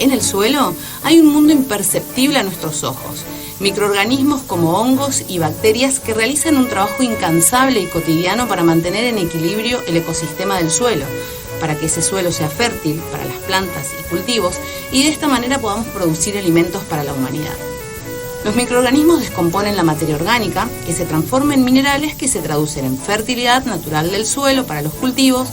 en el suelo, hay un mundo imperceptible a nuestros ojos. Microorganismos como hongos y bacterias que realizan un trabajo incansable y cotidiano para mantener en equilibrio el ecosistema del suelo, para que ese suelo sea fértil para las plantas y cultivos y de esta manera podamos producir alimentos para la humanidad. Los microorganismos descomponen la materia orgánica, que se transforma en minerales que se traducen en fertilidad natural del suelo para los cultivos.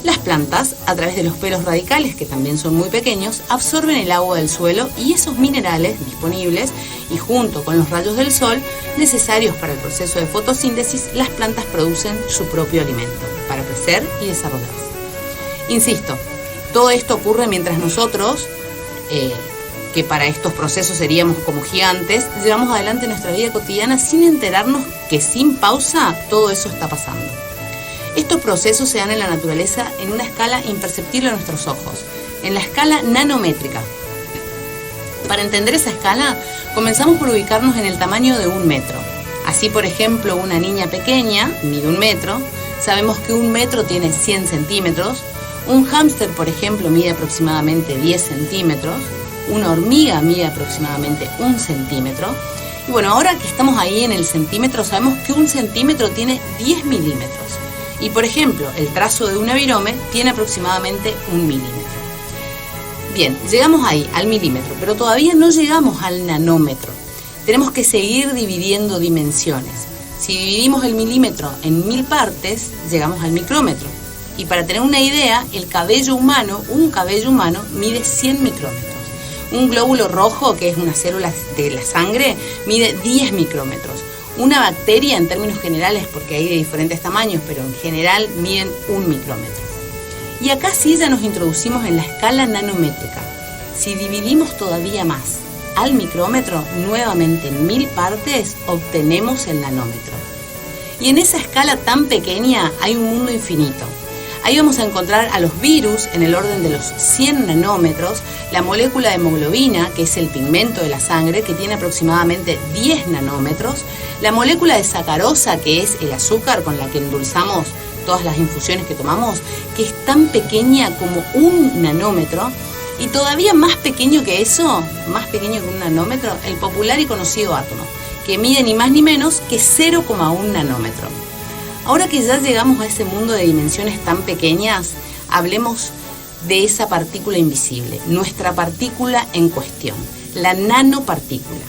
Las plantas, a través de los pelos radicales, que también son muy pequeños, absorben el agua del suelo y esos minerales disponibles, y junto con los rayos del sol necesarios para el proceso de fotosíntesis, las plantas producen su propio alimento para crecer y desarrollarse. Insisto, todo esto ocurre mientras nosotros, que para estos procesos seríamos como gigantes, llevamos adelante nuestra vida cotidiana sin enterarnos que sin pausa todo eso está pasando. Estos procesos se dan en la naturaleza en una escala imperceptible a nuestros ojos, en la escala nanométrica. Para entender esa escala, comenzamos por ubicarnos en el tamaño de 1 metro. Así, por ejemplo, una niña pequeña mide 1 metro, sabemos que 1 metro tiene 100 centímetros, un hámster, por ejemplo, mide aproximadamente 10 centímetros, una hormiga mide aproximadamente 1 centímetro, y bueno, ahora que estamos ahí en el centímetro, sabemos que 1 centímetro tiene 10 milímetros. Y por ejemplo, el trazo de una virome tiene aproximadamente 1 milímetro. Bien, llegamos ahí, al milímetro, pero todavía no llegamos al nanómetro. Tenemos que seguir dividiendo dimensiones. Si dividimos el milímetro en 1000 partes, llegamos al micrómetro. Y para tener una idea, el cabello humano, un cabello humano, mide 100 micrómetros. Un glóbulo rojo, que es una célula de la sangre, mide 10 micrómetros. Una bacteria, en términos generales, porque hay de diferentes tamaños, pero en general miden 1 micrómetro. Y acá sí ya nos introducimos en la escala nanométrica. Si dividimos todavía más al micrómetro, nuevamente en 1000 partes, obtenemos el nanómetro. Y en esa escala tan pequeña hay un mundo infinito. Ahí vamos a encontrar a los virus en el orden de los 100 nanómetros, la molécula de hemoglobina, que es el pigmento de la sangre, que tiene aproximadamente 10 nanómetros, la molécula de sacarosa, que es el azúcar con la que endulzamos todas las infusiones que tomamos, que es tan pequeña como 1 nanómetro, y todavía más pequeño que eso, más pequeño que 1 nanómetro, el popular y conocido átomo, que mide ni más ni menos que 0,1 nanómetro. Ahora que ya llegamos a ese mundo de dimensiones tan pequeñas, hablemos de esa partícula invisible, nuestra partícula en cuestión, la nanopartícula.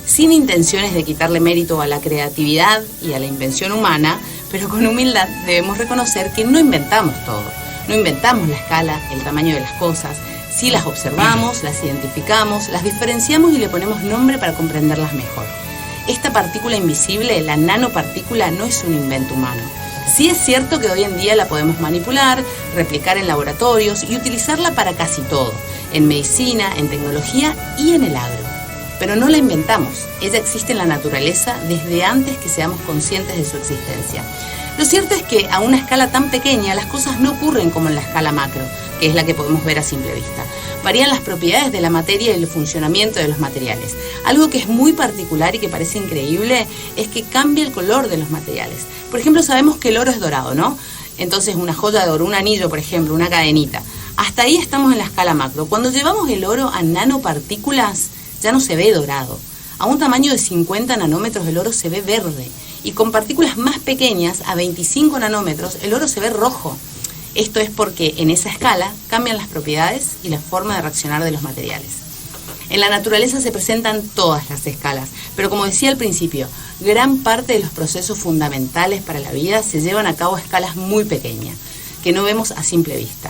Sin intenciones de quitarle mérito a la creatividad y a la invención humana, pero con humildad debemos reconocer que no inventamos todo. No inventamos la escala, el tamaño de las cosas. Sí las observamos, las identificamos, las diferenciamos y le ponemos nombre para comprenderlas mejor. Esta partícula invisible, la nanopartícula, no es un invento humano. Sí es cierto que hoy en día la podemos manipular, replicar en laboratorios y utilizarla para casi todo, en medicina, en tecnología y en el agro. Pero no la inventamos, ella existe en la naturaleza desde antes que seamos conscientes de su existencia. Lo cierto es que a una escala tan pequeña las cosas no ocurren como en la escala macro, que es la que podemos ver a simple vista. Varían las propiedades de la materia y el funcionamiento de los materiales. Algo que es muy particular y que parece increíble es que cambia el color de los materiales. Por ejemplo, sabemos que el oro es dorado, ¿no? Entonces una joya de oro, un anillo, por ejemplo, una cadenita. Hasta ahí estamos en la escala macro. Cuando llevamos el oro a nanopartículas, ya no se ve dorado. A un tamaño de 50 nanómetros el oro se ve verde. Y con partículas más pequeñas, a 25 nanómetros, el oro se ve rojo. Esto es porque en esa escala cambian las propiedades y la forma de reaccionar de los materiales. En la naturaleza se presentan todas las escalas, pero como decía al principio, gran parte de los procesos fundamentales para la vida se llevan a cabo a escalas muy pequeñas, que no vemos a simple vista.